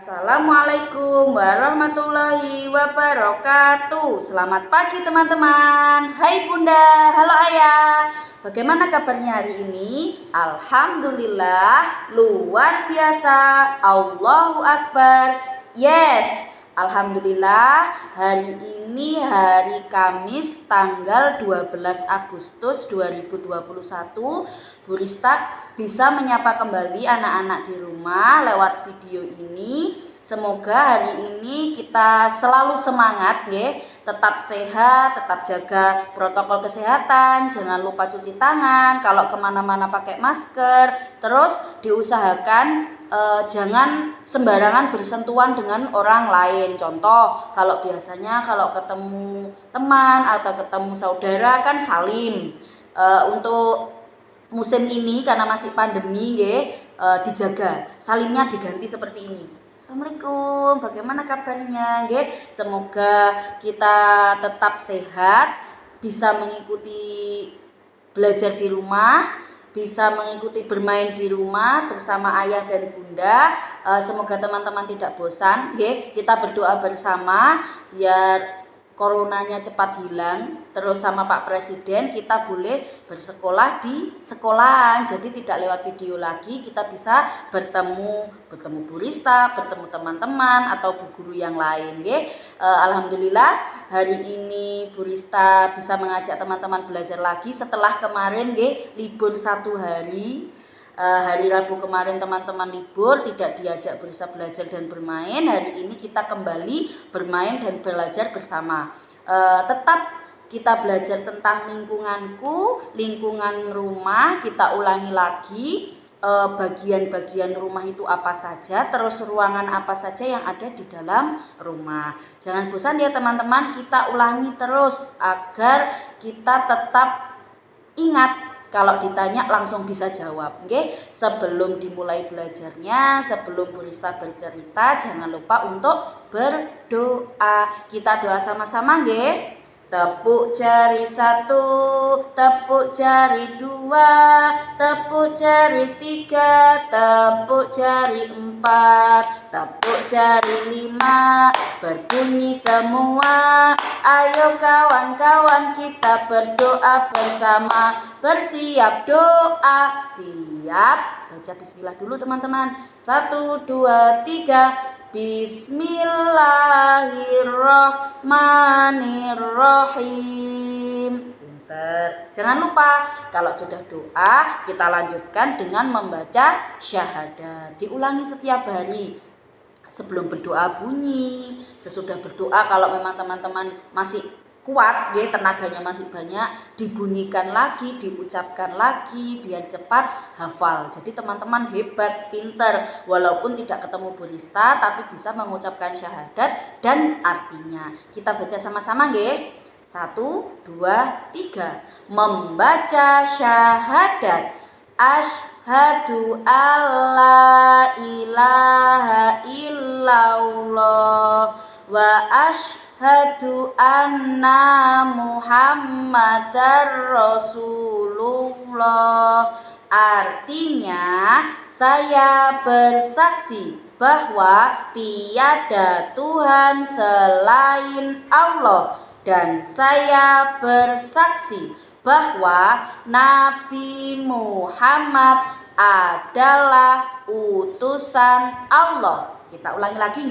Assalamualaikum warahmatullahi wabarakatuh. Selamat pagi teman-teman. Hai Bunda, halo Ayah. Bagaimana kabarnya hari ini? Alhamdulillah, luar biasa. Allahu Akbar. Yes, Alhamdulillah, hari ini hari Kamis tanggal 12 Agustus 2021. Bu Rista bisa menyapa kembali anak-anak di rumah lewat video ini. Semoga hari ini kita selalu semangat ya, tetap sehat, tetap jaga protokol kesehatan, jangan lupa cuci tangan, kalau kemana-mana pakai masker, terus diusahakan jangan sembarangan bersentuhan dengan orang lain. Contoh, kalau biasanya kalau ketemu teman atau ketemu saudara kan salim. Untuk musim ini karena masih pandemi dijaga, salimnya diganti seperti ini. Assalamualaikum, bagaimana kabarnya? Semoga kita tetap sehat, bisa mengikuti belajar di rumah, bisa mengikuti bermain di rumah bersama ayah dan bunda. Semoga teman-teman tidak bosan. Kita berdoa bersama biar coronanya cepat hilang. Terus sama Pak Presiden kita boleh bersekolah di sekolahan, jadi tidak lewat video lagi, kita bisa bertemu Bu Rista, bertemu teman-teman atau bu guru yang lain. Alhamdulillah hari ini Bu Rista bisa mengajak teman-teman belajar lagi setelah kemarin libur 1 hari. Hari Rabu kemarin teman-teman libur, tidak diajak bisa belajar dan bermain. Hari ini kita kembali bermain dan belajar bersama. Tetap kita belajar tentang lingkungan rumah. Kita ulangi lagi bagian-bagian rumah itu apa saja, terus ruangan apa saja yang ada di dalam rumah. Jangan bosan ya teman-teman, kita ulangi terus agar kita tetap ingat. Kalau ditanya langsung bisa jawab. Sebelum dimulai belajarnya, sebelum Bu Rista bercerita, jangan lupa untuk berdoa. Kita doa sama-sama Tepuk jari 1, tepuk jari 2, tepuk jari 3, tepuk jari 4, tepuk jari 5, berbunyi semua. Ayo kawan-kawan kita berdoa bersama, bersiap doa. Siap? Baca bismillah dulu teman-teman. 1, 2, 3. Bismillahirrahmanirrahim. Pinter. Jangan lupa kalau sudah doa kita lanjutkan dengan membaca syahadat. Diulangi setiap hari. Sebelum berdoa bunyi, sesudah berdoa kalau memang teman-teman masih kuat tenaganya masih banyak, dibunyikan lagi, diucapkan lagi biar cepat hafal. Jadi teman-teman hebat, pinter, walaupun tidak ketemu Bu Rista tapi bisa mengucapkan syahadat dan artinya. Kita baca sama-sama 1, 2, 3. Membaca syahadat. Asyhadu alla ilaha illallah wa asyhadu anna Muhammadar Rasulullah. Artinya, saya bersaksi bahwa tiada Tuhan selain Allah, dan saya bersaksi bahwa Nabi Muhammad adalah utusan Allah. Kita ulangi lagi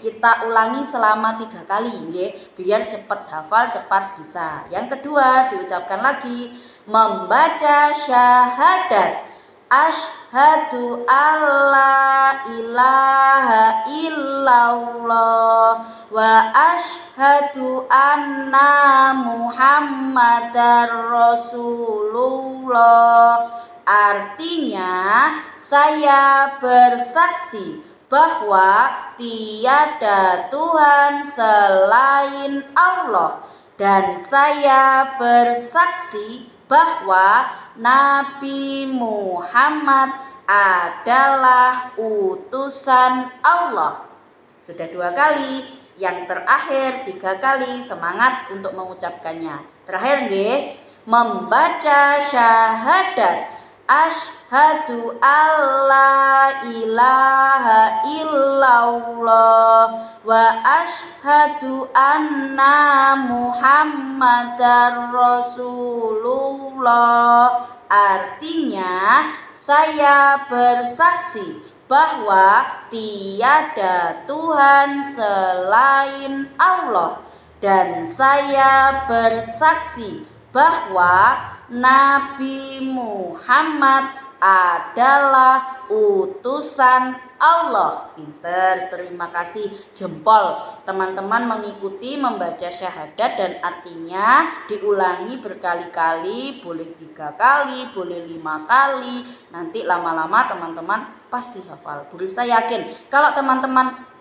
kita ulangi selama 3 kali biar cepat hafal, cepat bisa. Yang kedua diucapkan lagi, membaca syahadat. Asyhadu alla ilaha illallah wa asyhadu anna Muhammadar Rasulullah. Artinya, saya bersaksi bahwa tiada Tuhan selain Allah, dan saya bersaksi bahwa Nabi Muhammad adalah utusan Allah. Sudah 2 kali, yang terakhir 3 kali, semangat untuk mengucapkannya. Terakhir membaca syahadat. Asyhadu alla ilaha illallah wa asyhadu anna Muhammadar Rasulullah. Artinya, saya bersaksi bahwa tiada Tuhan selain Allah, dan saya bersaksi bahwa Nabi Muhammad adalah utusan Allah. Pinter, terima kasih. Jempol. Teman-teman mengikuti membaca syahadat dan artinya diulangi berkali-kali, boleh 3 kali, boleh 5 kali. Nanti lama-lama teman-teman pasti hafal. Bu Rista yakin kalau teman-teman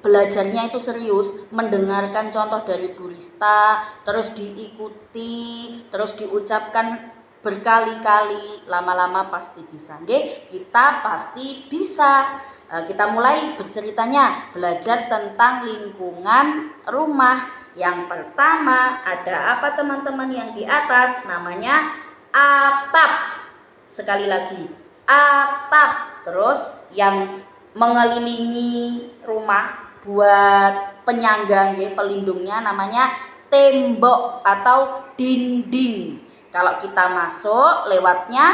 belajarnya itu serius, mendengarkan contoh dari Bu Rista, terus diikuti, terus diucapkan berkali-kali, lama-lama pasti bisa. Oke, kita pasti bisa. Kita mulai berceritanya, belajar tentang lingkungan rumah. Yang pertama ada apa teman-teman yang di atas? Namanya atap. Sekali lagi, atap. Terus yang mengelilingi rumah buat penyangga, pelindungnya namanya tembok atau dinding. Kalau kita masuk lewatnya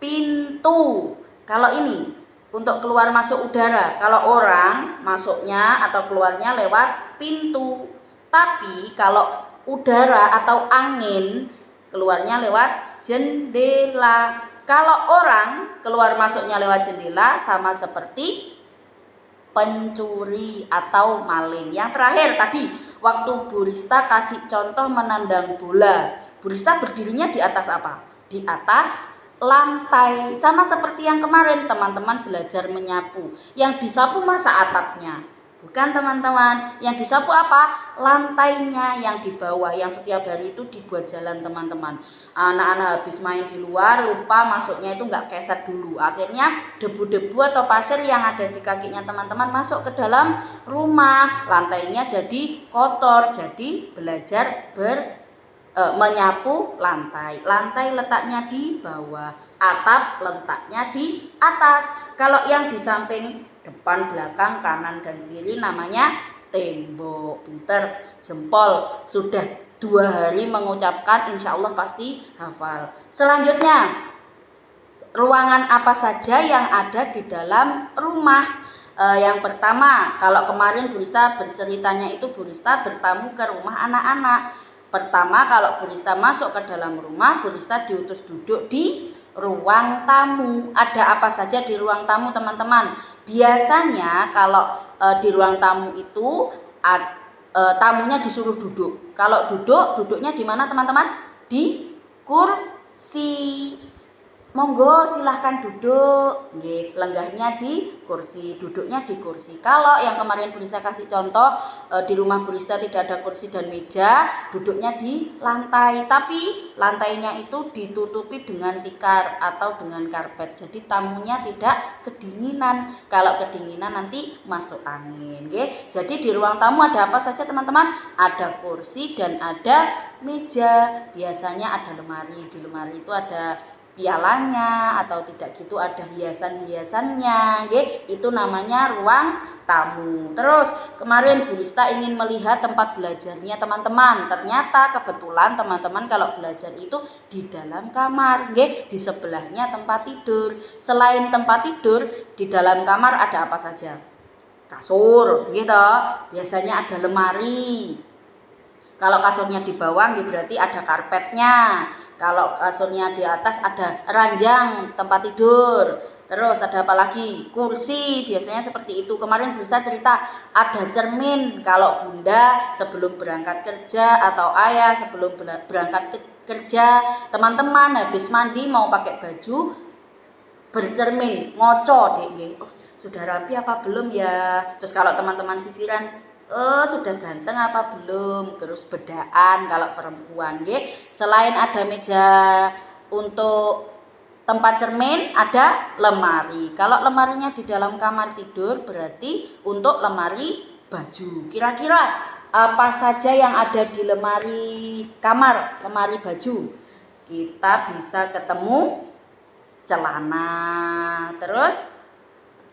pintu. Kalau ini untuk keluar masuk udara, kalau orang masuknya atau keluarnya lewat pintu. Tapi kalau udara atau angin keluarnya lewat jendela. Kalau orang keluar masuknya lewat jendela sama seperti pencuri atau maling. Yang terakhir tadi waktu Bu Rista kasih contoh menendang bola, Bu Rista berdirinya di atas apa? Di atas lantai. Sama seperti yang kemarin teman-teman belajar menyapu. Yang disapu masa atapnya? Bukan teman-teman. Yang disapu apa? Lantainya yang di bawah, yang setiap hari itu dibuat jalan teman-teman. Anak-anak habis main di luar lupa masuknya itu nggak keset dulu. Akhirnya debu-debu atau pasir yang ada di kakinya teman-teman masuk ke dalam rumah. Lantainya jadi kotor. Jadi belajar menyapu lantai. Lantai letaknya di bawah, atap letaknya di atas. Kalau yang di samping depan, belakang, kanan, dan kiri namanya tembok. Pinter, jempol. Sudah 2 hari mengucapkan, insya Allah pasti hafal. Selanjutnya, ruangan apa saja yang ada di dalam rumah? Yang pertama, kalau kemarin Bu Rista berceritanya itu Bu Rista bertamu ke rumah anak-anak. Pertama, kalau Bu Rista masuk ke dalam rumah, Bu Rista diutus duduk di ruang tamu. Ada apa saja di ruang tamu teman-teman? Biasanya kalau di ruang tamu itu tamunya disuruh duduk. Kalau duduknya di mana teman-teman? Di kursi. Monggo silahkan duduk. Lenggahnya di kursi, duduknya di kursi. Kalau yang kemarin Bu Rista kasih contoh di rumah Bu Rista tidak ada kursi dan meja, duduknya di lantai. Tapi lantainya itu ditutupi dengan tikar atau dengan karpet. Jadi tamunya tidak kedinginan. Kalau kedinginan nanti masuk angin. Jadi di ruang tamu ada apa saja teman-teman? Ada kursi dan ada meja. Biasanya ada lemari. Di lemari itu ada pialanya atau tidak gitu ada hiasan-hiasannya, itu namanya ruang tamu. Terus kemarin Bu Rista ingin melihat tempat belajarnya teman-teman. Ternyata kebetulan teman-teman kalau belajar itu di dalam kamar, di sebelahnya tempat tidur. Selain tempat tidur, di dalam kamar ada apa saja? Kasur, gitu. Biasanya ada lemari. Kalau kasurnya di bawah, berarti ada karpetnya. Kalau kasurnya di atas ada ranjang tempat tidur. Terus ada apa lagi? Kursi, biasanya seperti itu. Kemarin Bu Rista cerita ada cermin. Kalau Bunda sebelum berangkat kerja atau Ayah sebelum berangkat kerja, teman-teman habis mandi mau pakai baju bercermin, ngoco deh. Oh, sudah rapi apa belum ya? Terus kalau teman-teman sisiran, sudah ganteng apa belum? Terus bedaan kalau perempuan, selain ada meja untuk tempat cermin, ada lemari. Kalau lemarinya di dalam kamar tidur, berarti untuk lemari baju. Kira-kira apa saja yang ada di lemari kamar, lemari baju? Kita bisa ketemu celana. Terus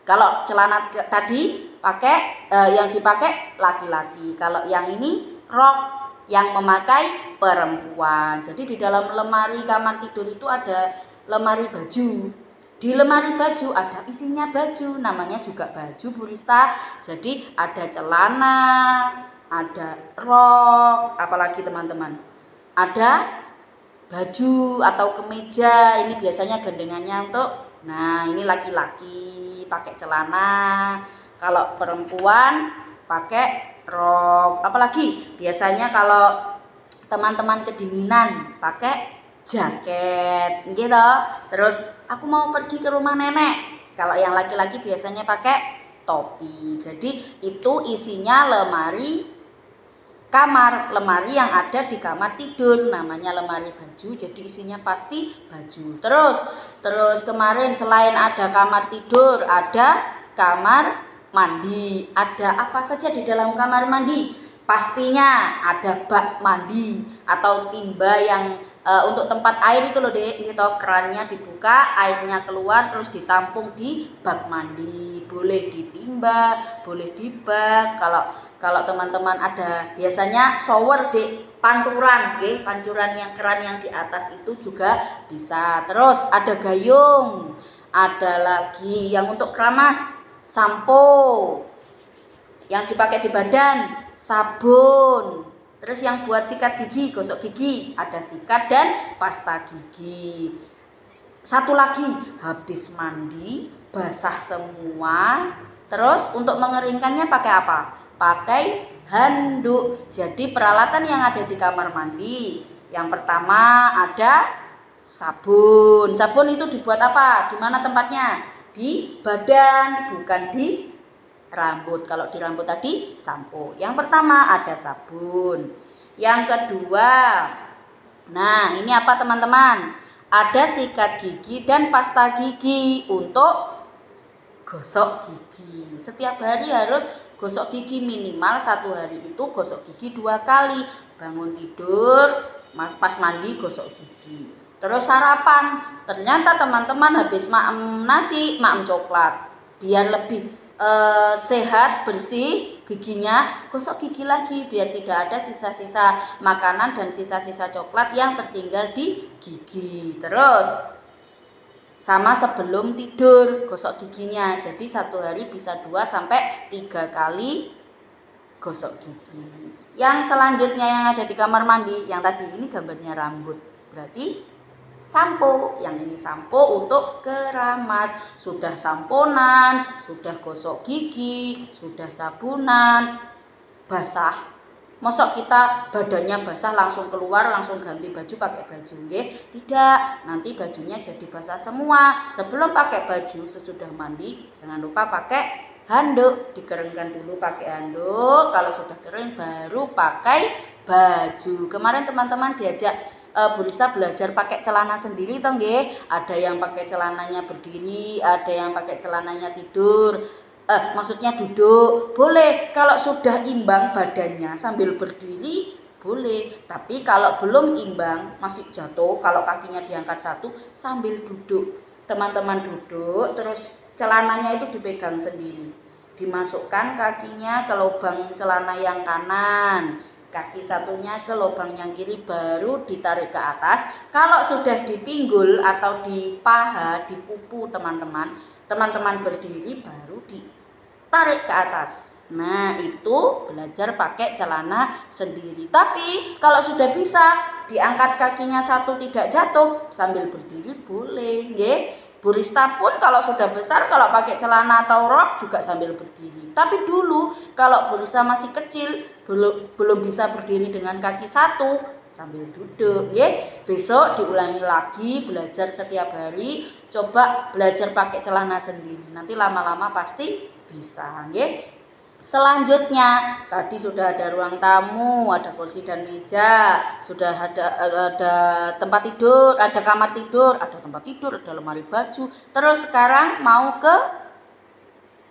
kalau celana tadi pakai yang dipakai laki-laki. Kalau yang ini rok yang memakai perempuan. Jadi di dalam lemari kamar tidur itu ada lemari baju. Di lemari baju ada isinya baju, namanya juga baju Bu Rista. Jadi ada celana, ada rok, apalagi teman-teman. Ada baju atau kemeja, ini biasanya gandengannya untuk, nah ini laki-laki pakai celana, kalau perempuan pakai rok. Apalagi biasanya kalau teman-teman kedinginan pakai jaket gitu. Terus aku mau pergi ke rumah nenek, kalau yang laki-laki biasanya pakai topi. Jadi itu isinya lemari kamar, lemari yang ada di kamar tidur, namanya lemari baju. Jadi isinya pasti baju. Terus kemarin selain ada kamar tidur, ada kamar mandi. Ada apa saja di dalam kamar mandi? Pastinya ada bak mandi atau timba yang untuk tempat air itu loh Dek, gitu. Kerannya dibuka, airnya keluar terus ditampung di bak mandi. Boleh di timba, boleh di bak. Kalau teman-teman ada biasanya shower di panturan, pancuran yang keran yang di atas itu juga bisa. Terus ada gayung, ada lagi yang untuk keramas, sampo, yang dipakai di badan, sabun. Terus yang buat sikat gigi, gosok gigi, ada sikat dan pasta gigi. Satu lagi, habis mandi, basah semua. Terus untuk mengeringkannya pakai apa? Pakai handuk. Jadi peralatan yang ada di kamar mandi, yang pertama ada sabun. Sabun itu dibuat apa? Di mana tempatnya? Di badan, bukan di rambut. Kalau di rambut tadi sampo. Yang pertama ada sabun. Yang kedua, nah ini apa teman-teman? Ada sikat gigi dan pasta gigi untuk gosok gigi. Setiap hari harus gosok gigi, minimal 1 hari itu gosok gigi 2 kali. Bangun tidur, pas mandi gosok gigi. Terus sarapan, ternyata teman-teman habis maem nasi, maem coklat. Biar lebih sehat, bersih giginya, gosok gigi lagi biar tidak ada sisa-sisa makanan dan sisa-sisa coklat yang tertinggal di gigi. Terus sama sebelum tidur gosok giginya. Jadi 1 hari bisa 2-3 kali gosok gigi. Yang selanjutnya yang ada di kamar mandi, yang tadi ini gambarnya rambut, berarti sampo. Yang ini sampo untuk keramas. Sudah samponan, sudah gosok gigi, sudah sabunan, basah. Mosok kita badannya basah langsung keluar, langsung ganti baju pakai baju, nggih? Tidak, nanti bajunya jadi basah semua. Sebelum pakai baju, sesudah mandi, jangan lupa pakai handuk. Dikeringkan dulu pakai handuk. Kalau sudah kering baru pakai baju. Kemarin teman-teman diajak Bu Rista belajar pakai celana sendiri toh nggih. Ada yang pakai celananya berdiri, ada yang pakai celananya tidur. Maksudnya duduk. Boleh kalau sudah imbang badannya sambil berdiri boleh. Tapi kalau belum imbang, masih jatuh, kalau kakinya diangkat satu sambil duduk. Teman-teman duduk terus celananya itu dipegang sendiri. Dimasukkan kakinya ke lubang celana yang kanan, kaki satunya ke lubang yang kiri, baru ditarik ke atas. Kalau sudah di pinggul atau di paha, di pupu teman-teman berdiri baru ditarik ke atas. Nah itu belajar pakai celana sendiri. Tapi kalau sudah bisa diangkat kakinya satu tidak jatuh sambil berdiri boleh, nggih. Bu Rista pun kalau sudah besar kalau pakai celana atau rok juga sambil berdiri. Tapi dulu kalau Bu Rista masih kecil belum bisa berdiri dengan kaki satu sambil duduk, ya. Besok diulangi lagi, belajar setiap hari, coba belajar pakai celana sendiri. Nanti lama-lama pasti bisa, ya. Selanjutnya tadi sudah ada ruang tamu, ada kursi dan meja, sudah ada tempat tidur, ada kamar tidur, ada tempat tidur, ada lemari baju. Terus sekarang mau ke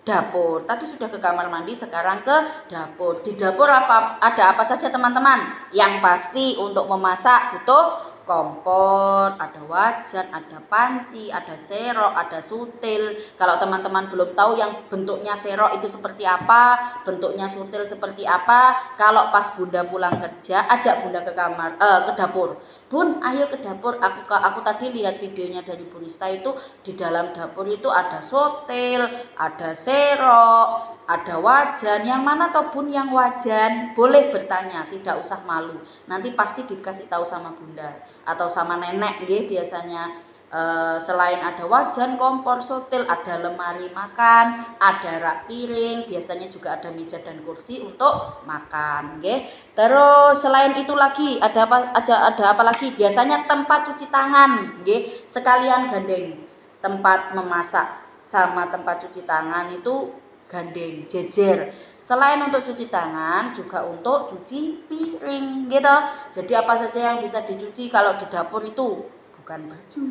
dapur. Tadi sudah ke kamar mandi, sekarang ke dapur. Di dapur ada apa saja teman-teman? Yang pasti untuk memasak butuh kompor, ada wajan, ada panci, ada serok, ada sutil. Kalau teman-teman belum tahu yang bentuknya serok itu seperti apa, bentuknya sutil seperti apa, kalau pas Bunda pulang kerja, ajak Bunda ke kamar, ke dapur. Bun, ayo ke dapur. Aku tadi lihat videonya dari Bu Rista itu, di dalam dapur itu ada sutil, ada serok, ada wajan. Yang mana toh Bun yang wajan? Boleh bertanya, tidak usah malu. Nanti pasti dikasih tahu sama Bunda atau sama nenek nggih biasanya. Selain ada wajan, kompor, sutil, ada lemari makan, ada rak piring, biasanya juga ada meja dan kursi untuk makan nggih. Terus selain itu lagi ada apa lagi? Biasanya tempat cuci tangan nggih, sekalian gandeng. Tempat memasak sama tempat cuci tangan itu gandeng, jejer. Selain untuk cuci tangan, juga untuk cuci piring gitu. Jadi apa saja yang bisa dicuci kalau di dapur itu? Bukan baju.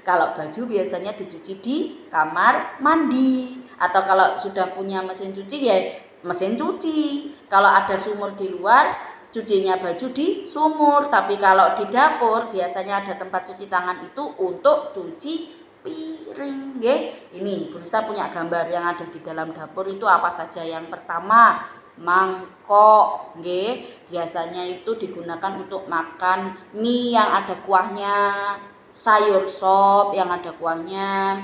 Kalau baju biasanya dicuci di kamar mandi. Atau kalau sudah punya mesin cuci ya mesin cuci. Kalau ada sumur di luar, cucinya baju di sumur. Tapi kalau di dapur biasanya ada tempat cuci tangan itu untuk cuci piring nggih. Ini Bu Rista punya gambar yang ada di dalam dapur itu apa saja. Yang pertama, mangkok nggih. Biasanya itu digunakan untuk makan mie yang ada kuahnya, sayur sop yang ada kuahnya,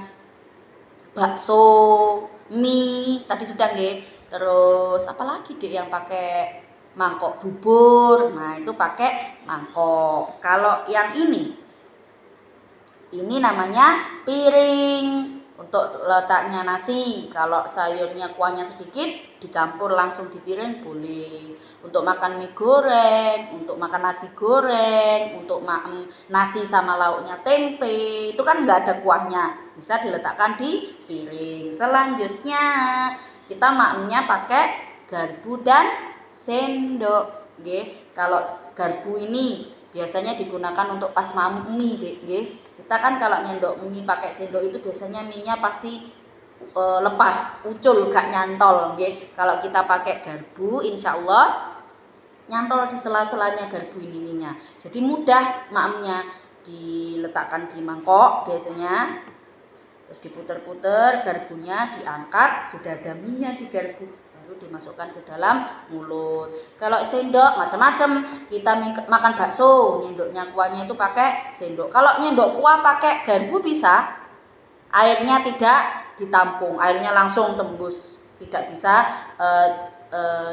bakso, mie tadi sudah nggih. Terus apa lagi deh yang pakai mangkok, bubur. Nah, itu pakai mangkok. Kalau yang ini namanya piring untuk letaknya nasi. Kalau sayurnya kuahnya sedikit dicampur langsung di piring boleh. Untuk makan mie goreng, untuk makan nasi goreng, untuk nasi sama lauknya tempe, itu kan nggak ada kuahnya, bisa diletakkan di piring. Selanjutnya kita maemnya pakai garpu dan sendok nggih. Kalau garpu ini biasanya digunakan untuk pas maem mie nggih. Kita kan kalau nyendok mie pakai sendok itu biasanya mie-nya pasti lepas, ucul, gak nyantol nggih. Kalau kita pakai garpu insyaallah nyantol di sela-selanya garpu ini mie-nya. Jadi mudah maemnya. Diletakkan di mangkok biasanya. Terus diputer-puter, garpunya diangkat, sudah ada mie-nya di garpu, baru dimasukkan ke dalam mulut. Kalau sendok macam-macam, kita makan bakso, nyendoknya kuahnya itu pakai sendok. Kalau nyendok kuah pakai garpu bisa, airnya tidak ditampung, airnya langsung tembus, tidak bisa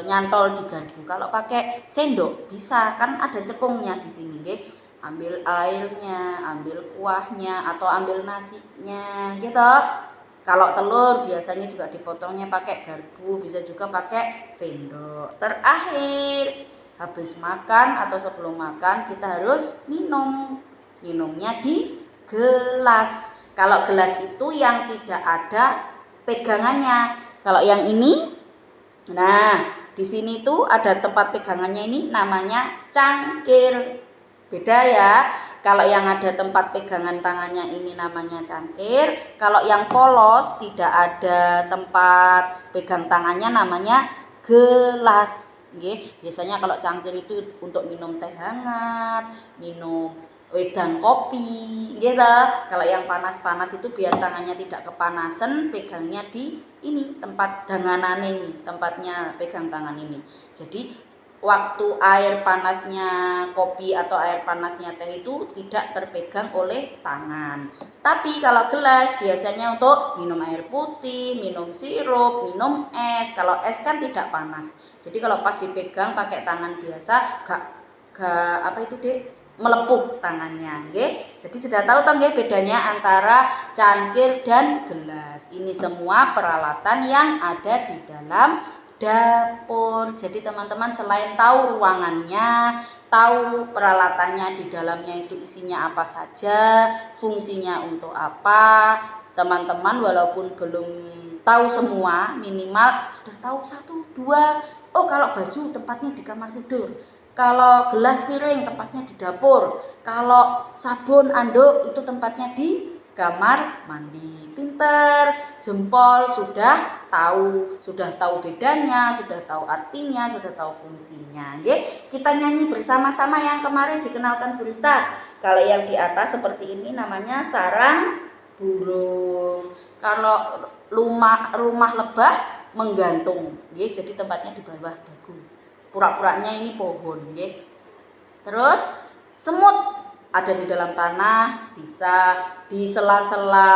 nyantol di garpu. Kalau pakai sendok bisa, kan ada cekungnya di sini nggih. Ambil airnya, ambil kuahnya, atau ambil nasinya gitu. Kalau telur biasanya juga dipotongnya pakai garpu, bisa juga pakai sendok. Terakhir, habis makan atau sebelum makan kita harus minum. Minumnya di gelas. Kalau gelas itu yang tidak ada pegangannya. Kalau yang ini, nah di sini tuh ada tempat pegangannya, ini namanya cangkir. Beda ya. Kalau yang ada tempat pegangan tangannya ini namanya cangkir. Kalau yang polos tidak ada tempat pegang tangannya namanya gelas. Biasanya kalau cangkir itu untuk minum teh hangat, minum wedang kopi gitu. Kalau yang panas-panas itu biar tangannya tidak kepanasan, pegangnya di ini tempat danganan ini, tempatnya pegang tangan ini. Jadi waktu air panasnya kopi atau air panasnya teh itu tidak terpegang oleh tangan. Tapi kalau gelas biasanya untuk minum air putih, minum sirup, minum es. Kalau es kan tidak panas. Jadi kalau pas dipegang pakai tangan biasa gak apa itu dek, melepuh tangannya nggih. Jadi sudah tahu toh nggih bedanya antara cangkir dan gelas. Ini semua peralatan yang ada di dalam dapur. Jadi teman-teman selain tahu ruangannya, tahu peralatannya di dalamnya itu isinya apa saja, fungsinya untuk apa, teman-teman walaupun belum tahu semua, minimal sudah tahu 1, 2. Oh, kalau baju tempatnya di kamar tidur, kalau gelas piring tempatnya di dapur, kalau sabun anduk itu tempatnya di kamar mandi. Pinter, jempol sudah tahu bedanya, sudah tahu artinya, sudah tahu fungsinya. Nggih, kita nyanyi bersama-sama yang kemarin dikenalkan Bu Rista. Kalau yang di atas seperti ini namanya sarang burung. Kalau rumah lebah menggantung, nggih, jadi tempatnya di bawah dagu. Pura-puranya ini pohon, nggih. Terus semut ada di dalam tanah, bisa di sela-sela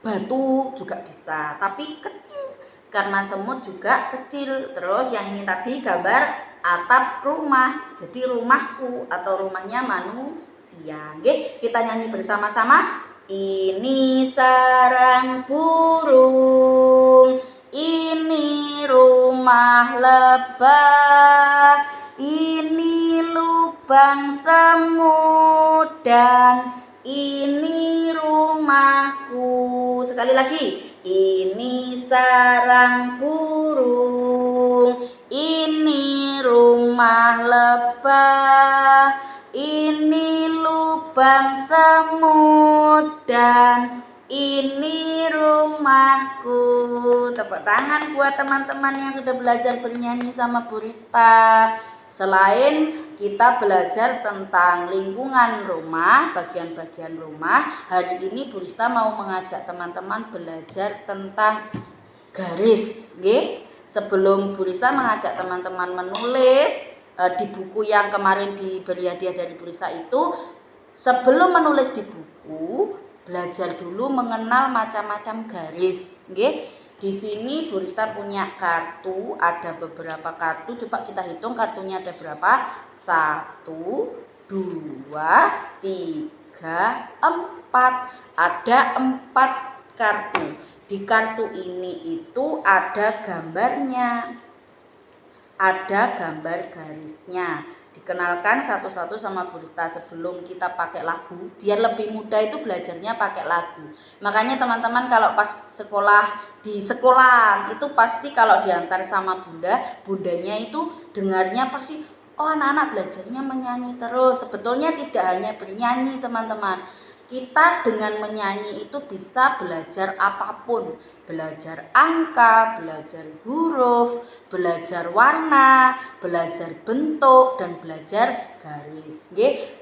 batu juga bisa, tapi kecil karena semut juga kecil. Terus yang ini tadi gambar atap rumah, jadi rumahku atau rumahnya manusia. Oke, kita nyanyi bersama-sama. Ini sarang burung, ini rumah lebah, ini lubang semut, dan ini rumahku. Sekali lagi. Ini sarang burung, ini rumah lebah, ini lubang semut, dan ini rumahku. Tepuk tangan buat teman-teman yang sudah belajar bernyanyi sama Bu Rista. Selain kita belajar tentang lingkungan rumah, bagian-bagian rumah, hari ini Bu Rista mau mengajak teman-teman belajar tentang garis. Nggih. Sebelum Bu Rista mengajak teman-teman menulis di buku yang kemarin diberi hadiah dari Bu Rista itu, sebelum menulis di buku, belajar dulu mengenal macam-macam garis. Nggih. Di sini Bu Rista punya kartu, ada beberapa kartu. Coba kita hitung kartunya ada berapa? 1, 2, 3, 4. Ada 4 kartu. Di kartu ini itu ada gambarnya, ada gambar garisnya. Dikenalkan satu-satu sama Bu Rista sebelum kita pakai lagu, biar lebih mudah itu belajarnya pakai lagu. Makanya teman-teman kalau pas sekolah di sekolah itu pasti kalau diantar sama bundanya itu dengarnya pasti, oh anak-anak belajarnya menyanyi terus. Sebetulnya tidak hanya bernyanyi teman-teman. Kita dengan menyanyi itu bisa belajar apapun, belajar angka, belajar huruf, belajar warna, belajar bentuk, dan belajar garis.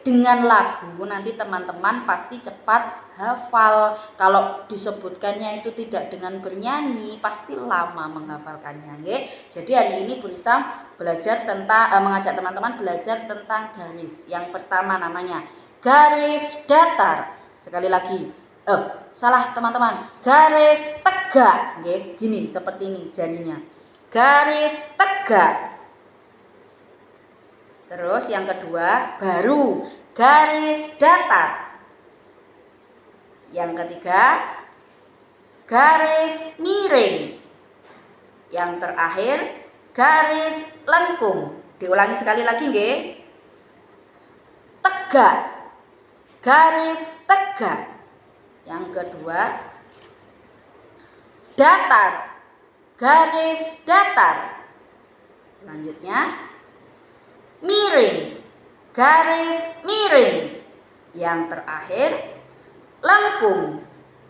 Dengan lagu nanti teman-teman pasti cepat hafal. Kalau disebutkannya itu tidak dengan bernyanyi, pasti lama menghafalkannya. Jadi hari ini Bu Rista belajar tentang mengajak teman-teman belajar tentang garis. Yang pertama namanya garis datar. Sekali lagi, salah teman-teman, garis tegak. Gini seperti ini jarinya, garis tegak. Terus yang kedua baru garis datar. Yang ketiga garis miring. Yang terakhir garis lengkung. Diulangi sekali lagi, nggih. Tegak, garis tegak. Yang kedua datar, garis datar. Selanjutnya miring, garis miring. Yang terakhir lengkung,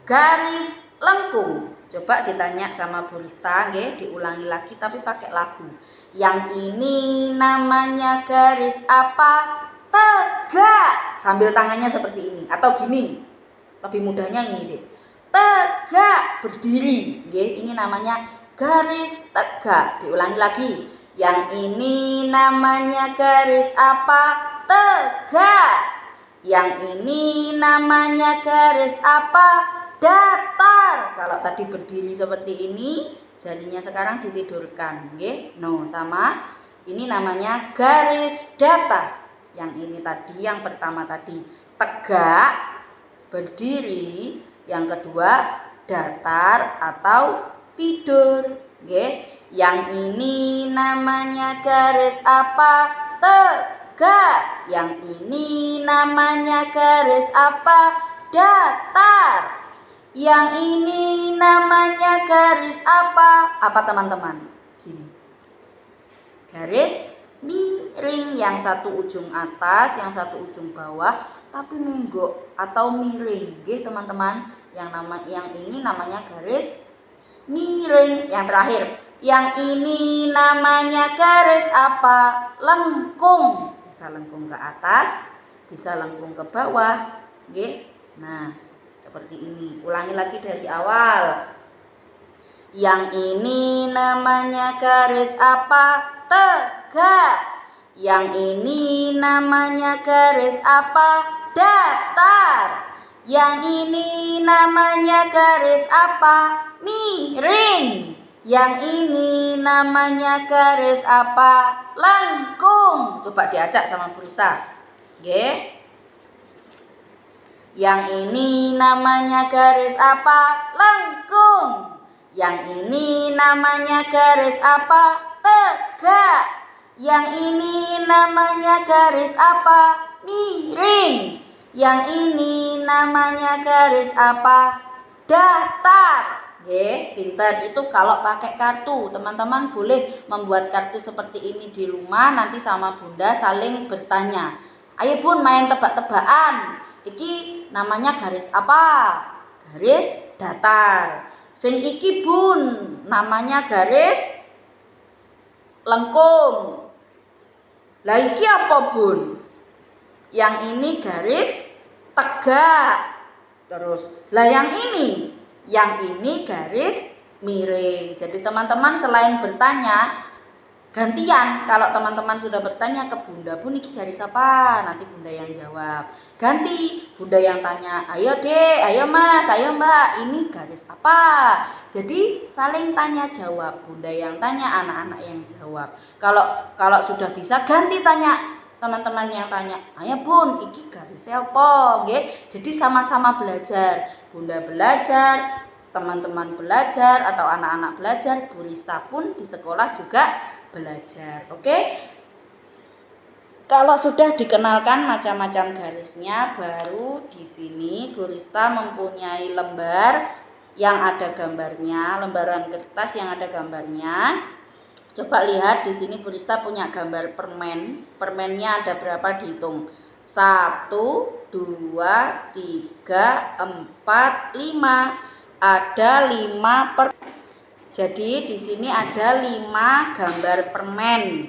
garis lengkung. Coba ditanya sama Bu Rista, diulangi lagi tapi pakai lagu. Yang ini namanya garis apa? Tegak. Sambil tangannya seperti ini atau gini. Lebih mudahnya ini deh. Tegak, berdiri. Ini namanya garis tegak. Diulangi lagi. Yang ini namanya garis apa? Tegak. Yang ini namanya garis apa? Datar. Kalau tadi berdiri seperti ini, jarinya sekarang ditidurkan. No, sama. Ini namanya garis datar. Yang ini tadi, yang pertama tadi tegak, berdiri. Yang kedua datar atau tidur. Yang ini namanya garis apa? Tegak. Yang ini namanya garis apa? Datar. Yang ini namanya garis apa? Apa teman-teman? Gini. Garis miring, yang satu ujung atas, yang satu ujung bawah tapi menggok atau miring, nggih teman-teman. Yang ini namanya garis miring. Yang terakhir, yang ini namanya garis apa? Lengkung. Bisa lengkung ke atas, bisa lengkung ke bawah, nggih. Nah, seperti ini. Ulangi lagi dari awal. Yang ini namanya garis apa? Tegak. Yang ini namanya garis apa? Datar. Yang ini namanya garis apa? Miring. Yang ini namanya garis apa? Lengkung. Coba diacak sama Bu Rista. Oke. Yang ini namanya garis apa? Lengkung. Yang ini namanya garis apa? Tegak. Yang ini namanya garis apa? Miring. Yang ini namanya garis apa? Datar. Nggih, pinter. Itu kalau pakai kartu. Teman-teman boleh membuat kartu seperti ini di rumah, nanti sama Bunda saling bertanya. Ayo Bun, main tebak-tebakan. Iki namanya garis apa? Garis datar. Sing iki Bun, namanya garis lengkung. Lah iki apa Bun? Yang ini garis tegak. Terus, lah yang ini garis miring. Jadi teman-teman selain bertanya, gantian. Kalau teman-teman sudah bertanya ke Bunda, Bun ini garis apa? Nanti Bunda yang jawab. Ganti, Bunda yang tanya, ayo Dek, ayo Mas, ayo Mbak, ini garis apa? Jadi saling tanya jawab. Bunda yang tanya, anak-anak yang jawab. Kalau sudah bisa, ganti tanya. Teman-teman yang tanya, ayo Bun, iki garisnya apa? Nggih. Jadi sama-sama belajar. Bunda belajar, teman-teman belajar, atau anak-anak belajar, Bu Rista pun di sekolah juga belajar. Oke? Kalau sudah dikenalkan macam-macam garisnya, baru di sini Bu Rista mempunyai lembar yang ada gambarnya, lembaran kertas yang ada gambarnya. Coba lihat di sini Bu Rista punya gambar permen. Permennya ada berapa dihitung? 1, 2, 3, 4, 5. Ada 5 Jadi di sini ada 5 gambar permen.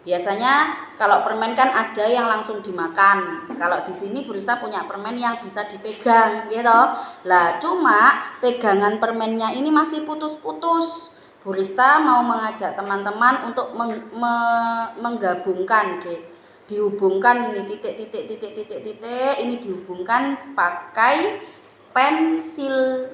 Biasanya kalau permen kan ada yang langsung dimakan. Kalau di sini Bu Rista punya permen yang bisa dipegang, gitu. Lah cuma pegangan permennya ini masih putus-putus. Bu Rista mau mengajak teman-teman untuk menggabungkan, dihubungkan ini titik ini dihubungkan pakai pensil,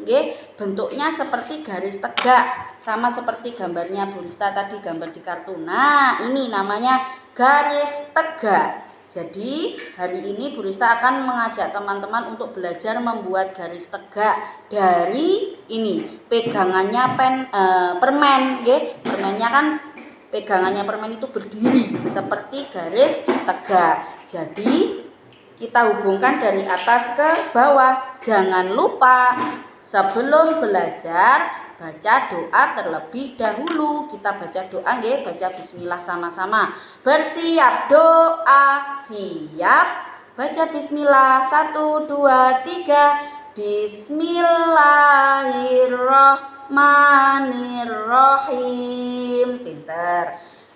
bentuknya seperti garis tegak, sama seperti gambarnya Bu Rista tadi, gambar di kartu. Nah, ini namanya garis tegak. Jadi hari ini Bu Rista akan mengajak teman-teman untuk belajar membuat garis tegak dari ini pegangannya permen, permennya kan pegangannya permen itu berdiri seperti garis tegak. Jadi kita hubungkan dari atas ke bawah. Jangan lupa sebelum belajar baca doa terlebih dahulu. Kita baca doa, baca bismillah sama-sama. Bersiap doa, siap. Baca bismillah 1, 2, 3. Bismillahirrahmanirrahim. Pinter.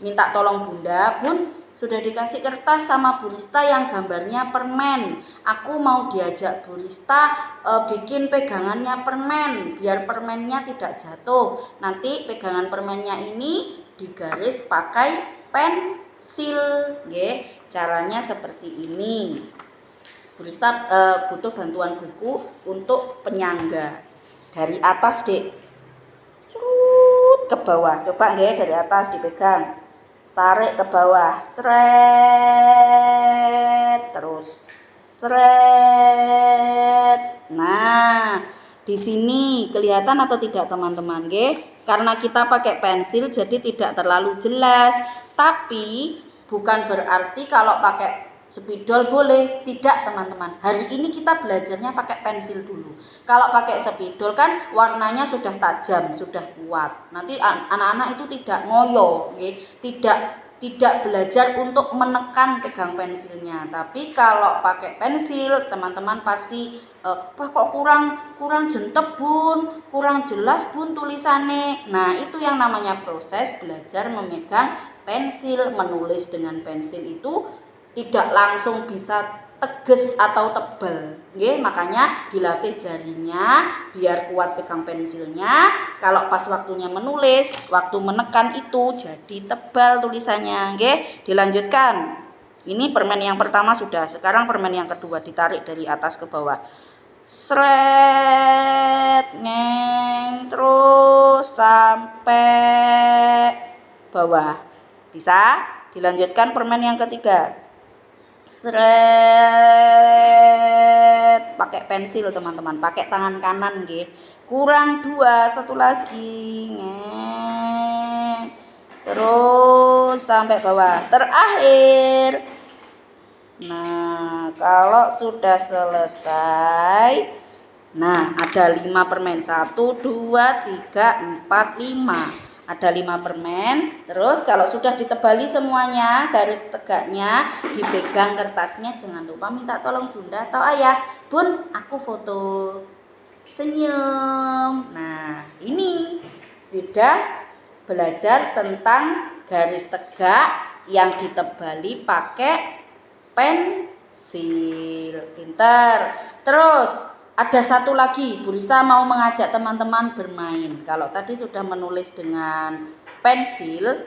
Minta tolong Bunda, Bun, sudah dikasih kertas sama Bu Rista yang gambarnya permen. Aku mau diajak Bu Rista bikin pegangannya permen, biar permennya tidak jatuh. Nanti pegangan permennya ini digaris pakai pensil, caranya seperti ini. Bu Rista butuh bantuan buku untuk penyangga. Dari atas, Dek, ke bawah. Coba dari atas dipegang. Tarik ke bawah, seret, terus seret. Nah, di sini kelihatan atau tidak teman-teman, Karena kita pakai pensil jadi tidak terlalu jelas. Tapi bukan berarti kalau pakai spidol boleh, tidak teman-teman. Hari ini kita belajarnya pakai pensil dulu. Kalau pakai spidol kan warnanya sudah tajam, sudah kuat. Nanti anak-anak itu tidak ngoyo, tidak belajar untuk menekan pegang pensilnya. Tapi kalau pakai pensil, teman-teman pasti Pak kok kurang jentep bun, kurang jelas bun tulisannya. Nah itu yang namanya proses belajar memegang pensil. Menulis dengan pensil itu tidak langsung bisa tegas atau tebal, makanya dilatih jarinya biar kuat pegang pensilnya. Kalau pas waktunya menulis, waktu menekan itu jadi tebal tulisannya, dilanjutkan. Ini permen yang pertama sudah, sekarang permen yang kedua ditarik dari atas ke bawah. Sret, neng, terus sampai bawah. Bisa? Dilanjutkan permen yang ketiga. Sret, pakai pensil teman-teman, pakai tangan kanan kurang 2, satu lagi, terus sampai bawah terakhir. Nah kalau sudah selesai, nah ada 5 permen, 1 2 3 4 5, ada 5 permen. Terus kalau sudah ditebali semuanya, garis tegaknya, dipegang kertasnya, jangan lupa minta tolong bunda atau ayah, bun aku foto, senyum. Nah ini sudah belajar tentang garis tegak yang ditebali pakai pensil. Pinter. Terus ada satu lagi, Bu Rista mau mengajak teman-teman bermain. Kalau tadi sudah menulis dengan pensil,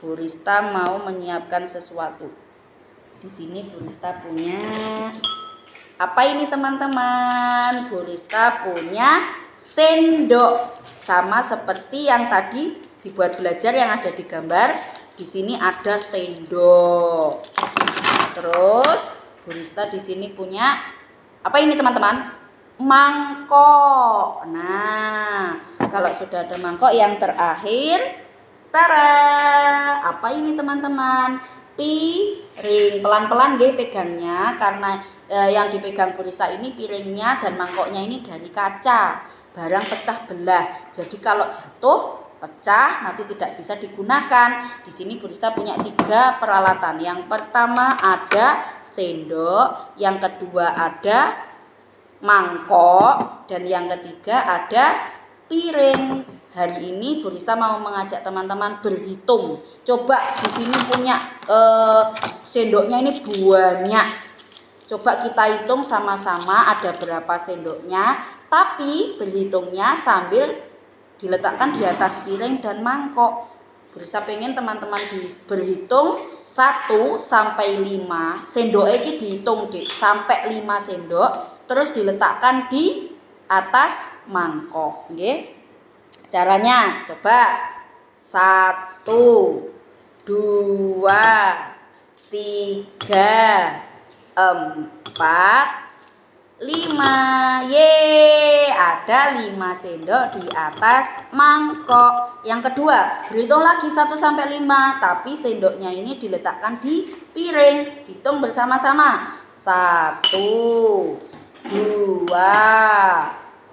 Bu Rista mau menyiapkan sesuatu. Di sini Bu Rista punya apa ini teman-teman? Bu Rista punya sendok, sama seperti yang tadi dibuat belajar yang ada di gambar. Di sini ada sendok. Terus Bu Rista di sini punya apa ini teman-teman? Mangkok. Nah, kalau sudah ada mangkok yang terakhir, tara. Apa ini teman-teman? Piring. Pelan-pelan pegangnya, karena yang dipegang Bu Rista ini piringnya dan mangkoknya ini dari kaca. Barang pecah belah. Jadi kalau jatuh pecah nanti tidak bisa digunakan. Di sini Bu Rista punya 3 peralatan. Yang pertama ada sendok, yang kedua ada mangkok, dan yang ketiga ada piring. Hari ini Bu Rista mau mengajak teman-teman berhitung. Coba di sini punya sendoknya ini banyak. Coba kita hitung sama-sama ada berapa sendoknya, tapi berhitungnya sambil diletakkan di atas piring dan mangkok. Bu Rista pengen teman-teman berhitung 1 sampai 5. Sendoknya ini dihitung sampai 5 sendok, terus diletakkan di atas mangkok. Caranya coba 1 2 3 4 5. Ada 5 sendok di atas mangkok. Yang kedua, berhitung lagi 1 sampai 5, tapi sendoknya ini diletakkan di piring. Hitung bersama-sama. 1 2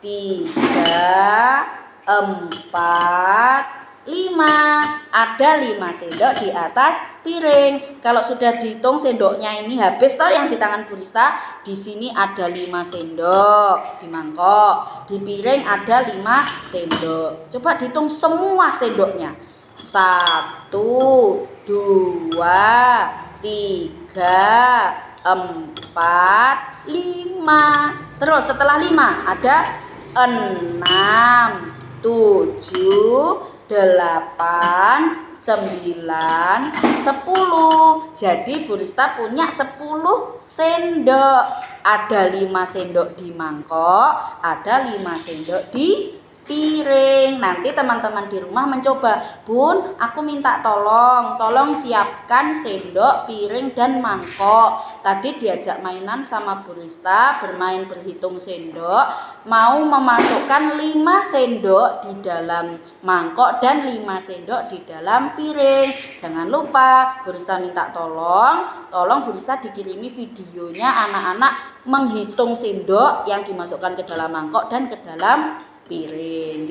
3 4 5. Ada 5 sendok di atas piring. Kalau sudah dihitung sendoknya ini habis toh yang di tangan Bu Rista, di sini ada 5 sendok di mangkok, di piring ada 5 sendok. Coba dihitung semua sendoknya. 1 2 3 4 5. Terus setelah 5 ada 6 7 8 9 10. Jadi Bu Rista punya 10 sendok. Ada 5 sendok di mangkok, ada 5 sendok di piring. Nanti teman-teman di rumah mencoba, Bun aku minta tolong siapkan sendok, piring dan mangkok. Tadi diajak mainan sama Bu Rista, bermain berhitung sendok, mau memasukkan 5 sendok di dalam mangkok dan 5 sendok di dalam piring. Jangan lupa Bu Rista minta tolong Bu Rista dikirimi videonya anak-anak menghitung sendok yang dimasukkan ke dalam mangkok dan ke dalam piring.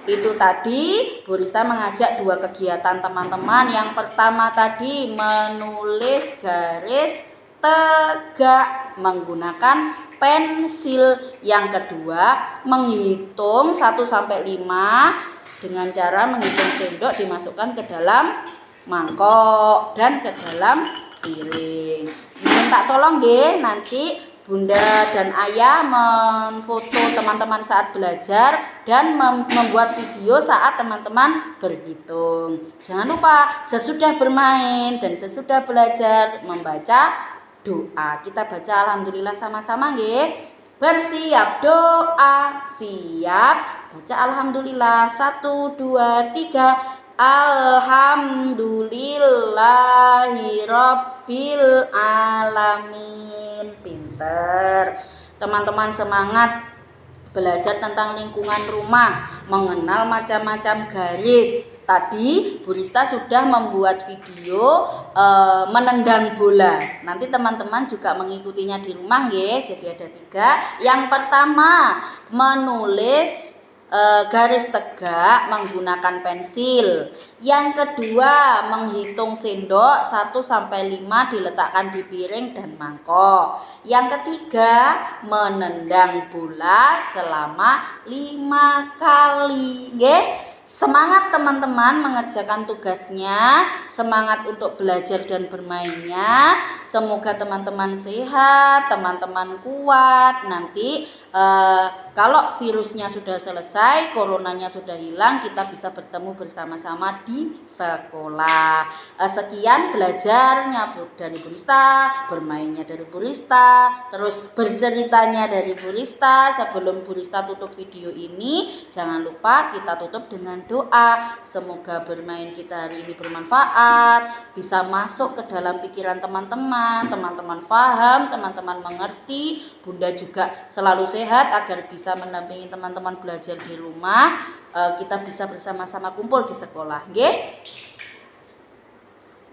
Itu tadi Bu Rista mengajak dua kegiatan teman-teman. Yang pertama tadi menulis garis tegak menggunakan pensil. Yang kedua menghitung 1 sampai 5 dengan cara menghitung sendok dimasukkan ke dalam mangkok dan ke dalam piring. Minta tolong nggih, nanti Bunda dan Ayah memfoto teman-teman saat belajar dan membuat video saat teman-teman berhitung. Jangan lupa sesudah bermain dan sesudah belajar membaca doa. Kita baca alhamdulillah sama-sama nggih. Bersiap doa, siap baca alhamdulillah. 1 2 3. Alhamdulillahirabbil alamin. Pinter. Teman-teman semangat belajar tentang lingkungan rumah, mengenal macam-macam garis. Tadi Bu Rista sudah membuat video menendang bola. Nanti teman-teman juga mengikutinya di rumah ya. Jadi ada 3. Yang pertama menulis garis tegak menggunakan pensil. Yang kedua menghitung sendok 1 sampai 5 diletakkan di piring dan mangkok. Yang ketiga menendang bola selama 5 kali. Nggih? Semangat teman-teman mengerjakan tugasnya, semangat untuk belajar dan bermainnya. Semoga teman-teman sehat, teman-teman kuat. Nanti kalau virusnya sudah selesai, coronanya sudah hilang, kita bisa bertemu bersama-sama di sekolah. Sekian belajarnya dari Bu Rista, bermainnya dari Bu Rista, terus berceritanya dari Bu Rista. Sebelum Bu Rista tutup video ini, jangan lupa kita tutup dengan doa. Semoga bermain kita hari ini bermanfaat, bisa masuk ke dalam pikiran teman-teman, teman-teman paham, teman-teman mengerti. Bunda juga selalu sehat agar bisa mendampingi teman-teman belajar di rumah. Kita bisa bersama-sama kumpul di sekolah, nggih?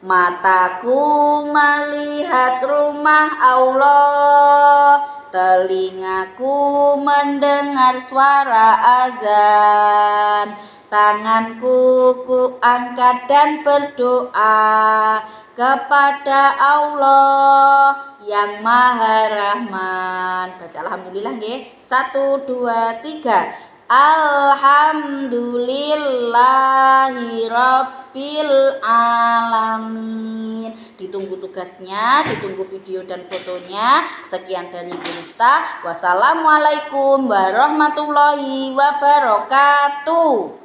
Mataku melihat rumah Allah, telingaku mendengar suara azan, tanganku kuangkat dan berdoa kepada Allah yang Maha Rahman. Baca alhamdulillah nggih. 1 2 3. Alhamdulillahirabbil alamin. Ditunggu tugasnya, ditunggu video dan fotonya. Sekian dari Bu Rista. Wassalamualaikum warahmatullahi wabarakatuh.